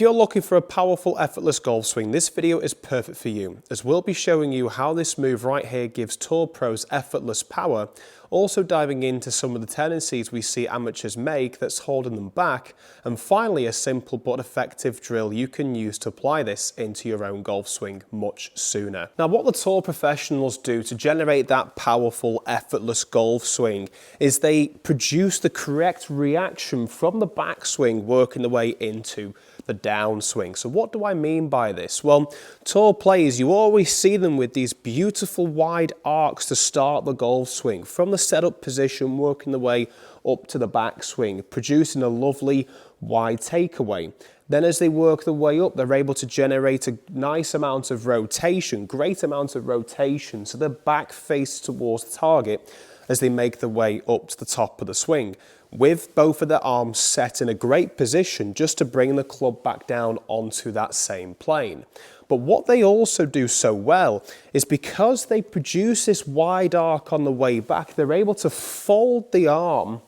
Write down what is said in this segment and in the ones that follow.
If you're looking for a powerful, effortless golf swing, this video is perfect for you, as we'll be showing you how this move right here gives tour pros effortless power, also diving into some of the tendencies we see amateurs make that's holding them back, and finally a simple but effective drill you can use to apply this into your own golf swing much sooner. Now, what the tour professionals do to generate that powerful, effortless golf swing is they produce the correct reaction from the backswing working the way into the downswing. So what do I mean by this? Well, tour players, you always see them with these beautiful wide arcs to start the golf swing, from the setup position working the way up to the backswing, producing a lovely wide takeaway. Then as they work their way up, they're able to generate a nice amount of rotation, great amount of rotation, so they're back face towards the target as they make their way up to the top of the swing, with both of their arms set in a great position just to bring the club back down onto that same plane. But what they also do so well is because they produce this wide arc on the way back, they're able to fold the arm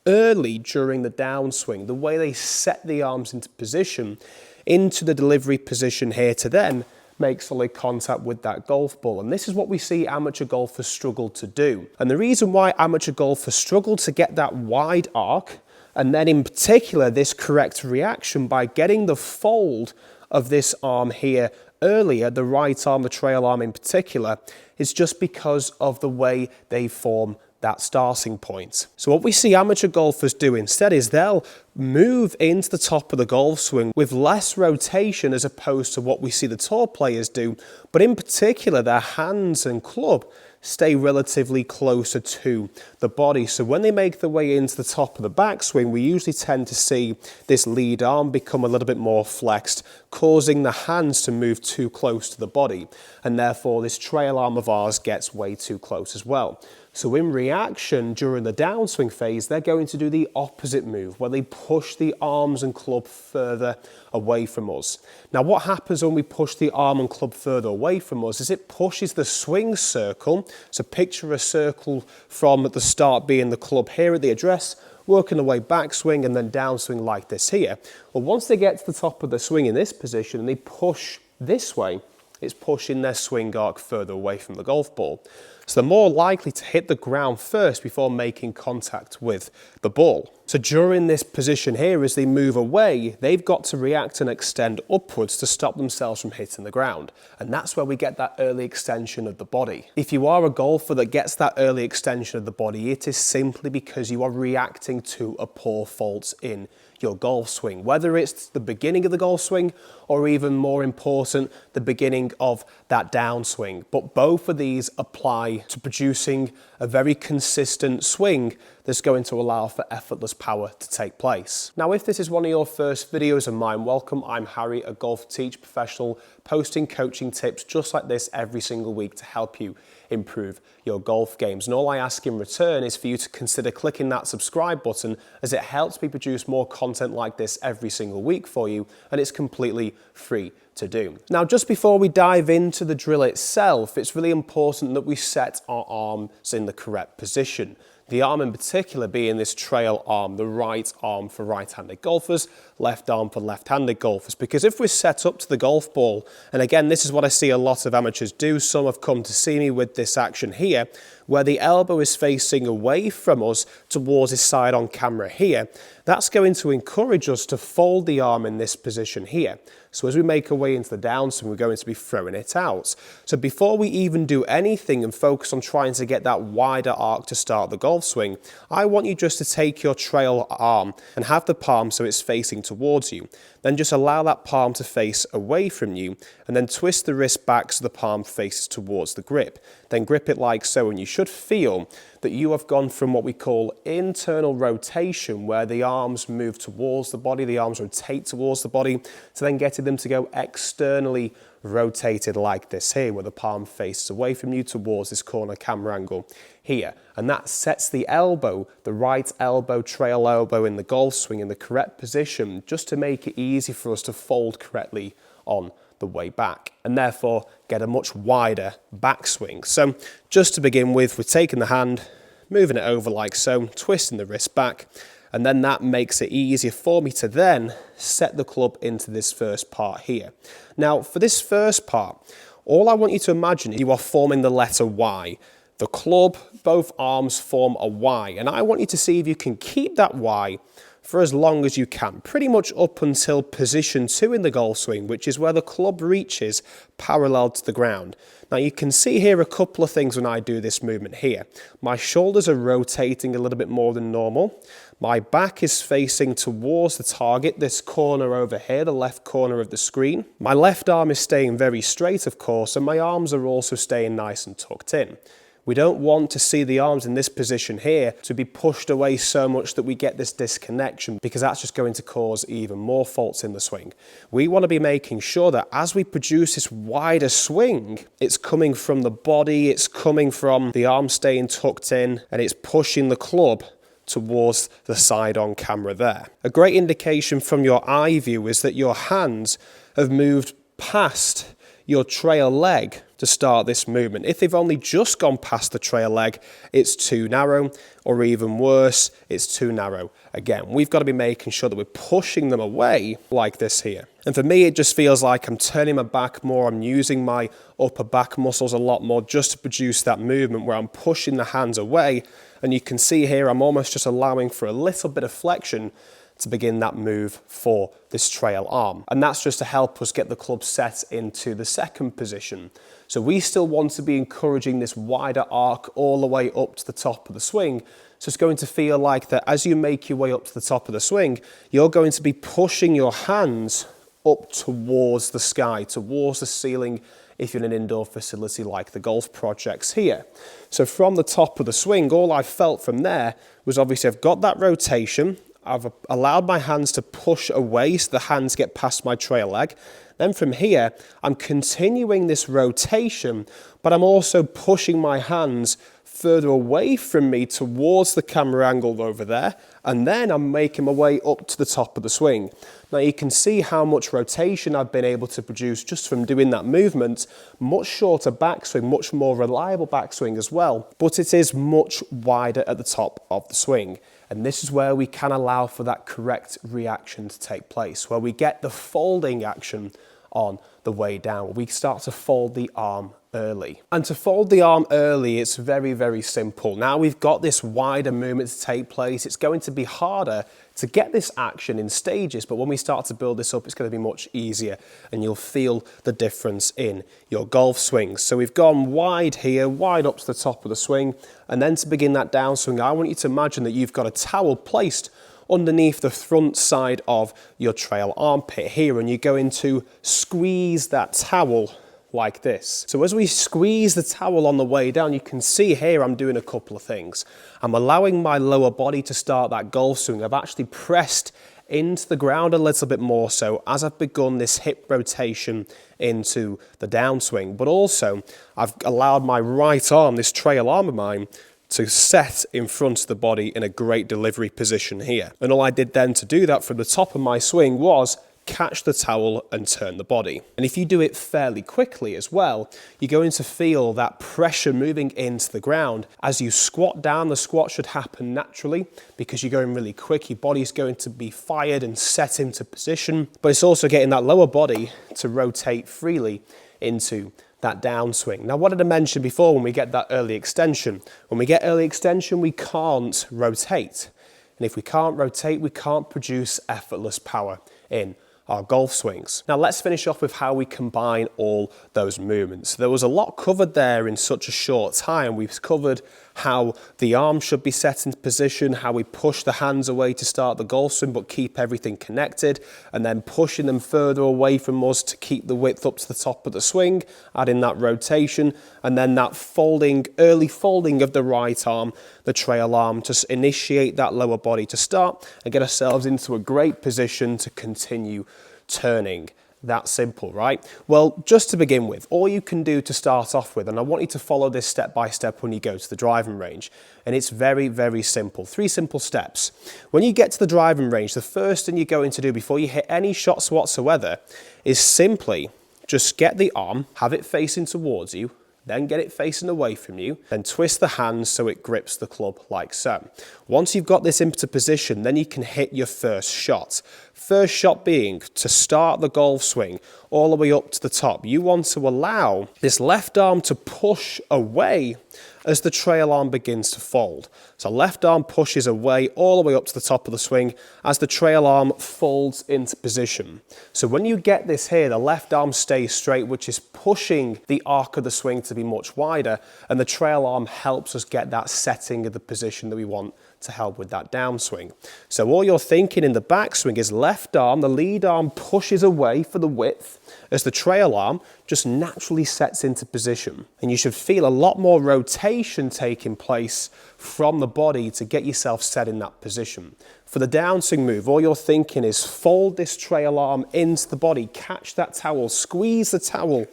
early during the downswing. The way they set the arms into position, into the delivery position here to then make solid contact with that golf ball. And this is what we see amateur golfers struggle to do. And the reason why amateur golfers struggle to get that wide arc, and then in particular this correct reaction by getting the fold of this arm here earlier, the right arm, the trail arm in particular, is just because of the way they form that starting point. So what we see amateur golfers do instead is they'll move into the top of the golf swing with less rotation as opposed to what we see the tour players do, but in particular their hands and club stay relatively closer to the body. So when they make their way into the top of the backswing, we usually tend to see this lead arm become a little bit more flexed, causing the hands to move too close to the body, and therefore this trail arm of ours gets way too close as well. So in reaction, during the downswing phase, they're going to do the opposite move, where they push the arms and club further away from us. Now, what happens when we push the arm and club further away from us is it pushes the swing circle. So picture a circle from at the start being the club here at the address, working the way backswing and then downswing like this here. Well, once they get to the top of the swing in this position and they push this way, it's pushing their swing arc further away from the golf ball. So they're more likely to hit the ground first before making contact with the ball. So during this position here, as they move away, they've got to react and extend upwards to stop themselves from hitting the ground. And that's where we get that early extension of the body. If you are a golfer that gets that early extension of the body, it is simply because you are reacting to a poor fault in your golf swing, whether it's the beginning of the golf swing or even more important, the beginning of that downswing. But both of these apply to producing a very consistent swing that's going to allow for effortless power to take place. Now, if this is one of your first videos of mine, welcome. I'm Harry, a golf teach professional, posting coaching tips just like this every single week to help you improve your golf games. And all I ask in return is for you to consider clicking that subscribe button, as it helps me produce more content like this every single week for you, and it's completely free to do. Now, just before we dive into the drill itself, it's really important that we set our arms in the correct position. The arm in particular being this trail arm, the right arm for right-handed golfers, left arm for left-handed golfers. Because if we're set up to the golf ball, and again, this is what I see a lot of amateurs do, some have come to see me with this action here, where the elbow is facing away from us towards his side on camera here, that's going to encourage us to fold the arm in this position here. So as we make our way into the downswing, we're going to be throwing it out. So before we even do anything and focus on trying to get that wider arc to start the golf swing, I want you just to take your trail arm and have the palm so it's facing towards you. Then just allow that palm to face away from you, and then twist the wrist back so the palm faces towards the grip. Then grip it like so, and you should feel that you have gone from what we call internal rotation, where the arms move towards the body, the arms rotate towards the body, to then getting them to go externally rotated like this here, where the palm faces away from you towards this corner camera angle here. And that sets the elbow, the right elbow, trail elbow in the golf swing in the correct position, just to make it easy for us to fold correctly on the way back, and therefore get a much wider backswing. So just to begin with, we're taking the hand, moving it over like so, twisting the wrist back, And then that makes it easier for me to then set the club into this first part here. Now, for this first part, all I want you to imagine is you are forming the letter Y. The club, both arms form a Y, and I want you to see if you can keep that Y for as long as you can, pretty much up until position 2 in the golf swing, which is where the club reaches parallel to the ground. Now you can see here a couple of things when I do this movement here. My shoulders are rotating a little bit more than normal. My back is facing towards the target, this corner over here, the left corner of the screen. My left arm is staying very straight, of course, and my arms are also staying nice and tucked in. We don't want to see the arms in this position here to be pushed away so much that we get this disconnection, because that's just going to cause even more faults in the swing. We want to be making sure that as we produce this wider swing, it's coming from the body, it's coming from the arm staying tucked in, and it's pushing the club towards the side on camera there. A great indication from your eye view is that your hands have moved past your trail leg to start this movement. If they've only just gone past the trail leg, it's too narrow, or even worse, it's too narrow. Again, we've got to be making sure that we're pushing them away like this here. And for me, it just feels like I'm turning my back more, I'm using my upper back muscles a lot more just to produce that movement where I'm pushing the hands away. And you can see here, I'm almost just allowing for a little bit of flexion to begin that move for this trail arm. And that's just to help us get the club set into the second position. So we still want to be encouraging this wider arc all the way up to the top of the swing. So it's going to feel like that as you make your way up to the top of the swing, you're going to be pushing your hands up towards the sky, towards the ceiling, if you're in an indoor facility like the golf projects here. So from the top of the swing, all I felt from there was obviously I've got that rotation, I've allowed my hands to push away so the hands get past my trail leg. Then from here, I'm continuing this rotation, but I'm also pushing my hands further away from me towards the camera angle over there, and then I'm making my way up to the top of the swing. Now you can see how much rotation I've been able to produce just from doing that movement. Much shorter backswing, much more reliable backswing as well, but it is much wider at the top of the swing. And this is where we can allow for that correct reaction to take place, where we get the folding action on the way down. We start to fold the arm early. And to fold the arm early, it's very, very simple. Now we've got this wider movement to take place. It's going to be harder to get this action in stages, but when we start to build this up, it's going to be much easier, and you'll feel the difference in your golf swings. So we've gone wide here, wide up to the top of the swing, and then to begin that downswing, I want you to imagine that you've got a towel placed underneath the front side of your trail armpit here, and you're going to squeeze that towel like this. So as we squeeze the towel on the way down, you can see here I'm doing a couple of things. I'm allowing my lower body to start that golf swing. I've actually pressed into the ground a little bit more so as I've begun this hip rotation into the downswing, but also I've allowed my right arm, this trail arm of mine, to set in front of the body in a great delivery position here. And all I did then to do that from the top of my swing was catch the towel and turn the body. And if you do it fairly quickly as well, you're going to feel that pressure moving into the ground. As you squat down, the squat should happen naturally because you're going really quick. Your body's going to be fired and set into position, but it's also getting that lower body to rotate freely into that downswing. Now, what did I mention before when we get that early extension? When we get early extension, we can't rotate. And if we can't rotate, we can't produce effortless power in our golf swings. Now let's finish off with how we combine all those movements. There was a lot covered there in such a short time. We've covered how the arm should be set into position, how we push the hands away to start the golf swing but keep everything connected, and then pushing them further away from us to keep the width up to the top of the swing, adding that rotation, and then that folding, early folding of the right arm, the trail arm, to initiate that lower body to start and get ourselves into a great position to continue turning. That simple, right? Well, just to begin with, all you can do to start off with, and I want you to follow this step by step when you go to the driving range, and it's very, very simple. 3 simple steps. When you get to the driving range, the first thing you're going to do before you hit any shots whatsoever is simply just get the arm, have it facing towards you, then get it facing away from you, then twist the hands so it grips the club like so. Once you've got this into position, then you can hit your first shot. First shot being to start the golf swing all the way up to the top. You want to allow this left arm to push away as the trail arm begins to fold. So left arm pushes away all the way up to the top of the swing as the trail arm folds into position. So when you get this here, the left arm stays straight, which is pushing the arc of the swing to be much wider, and the trail arm helps us get that setting of the position that we want to help with that downswing. So all you're thinking in the backswing is left arm, the lead arm pushes away for the width as the trail arm just naturally sets into position. And you should feel a lot more rotation taking place from the body to get yourself set in that position. For the downswing move, all you're thinking is fold this trail arm into the body, catch that towel, squeeze the towel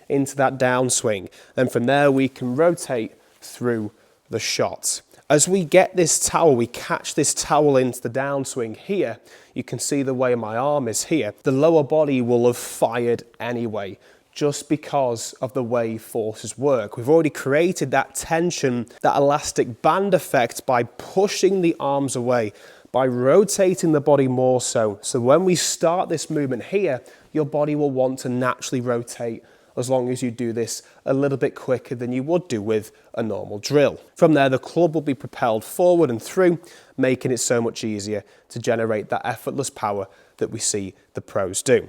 into that downswing. Then from there we can rotate through the shot. As we get this towel, we catch this towel into the downswing here. You can see the way my arm is here. The lower body will have fired anyway, just because of the way forces work. We've already created that tension, that elastic band effect by pushing the arms away, by rotating the body more so. So when we start this movement here, your body will want to naturally rotate as long as you do this a little bit quicker than you would do with a normal drill. From there, the club will be propelled forward and through, making it so much easier to generate that effortless power that we see the pros do.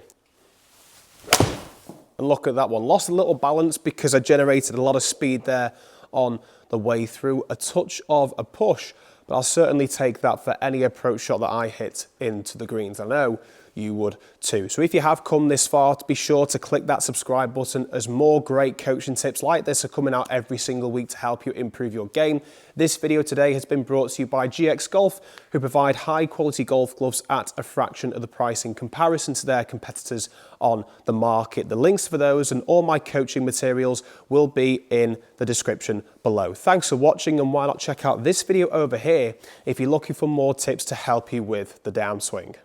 And look at that one. Lost a little balance because I generated a lot of speed there on the way through. A touch of a push, but I'll certainly take that for any approach shot that I hit into the greens. I know you would too. So if you have come this far, be sure to click that subscribe button, as more great coaching tips like this are coming out every single week to help you improve your game. This video today has been brought to you by GX Golf, who provide high quality golf gloves at a fraction of the price in comparison to their competitors on the market. The links for those and all my coaching materials will be in the description below. Thanks for watching, and why not check out this video over here if you're looking for more tips to help you with the downswing.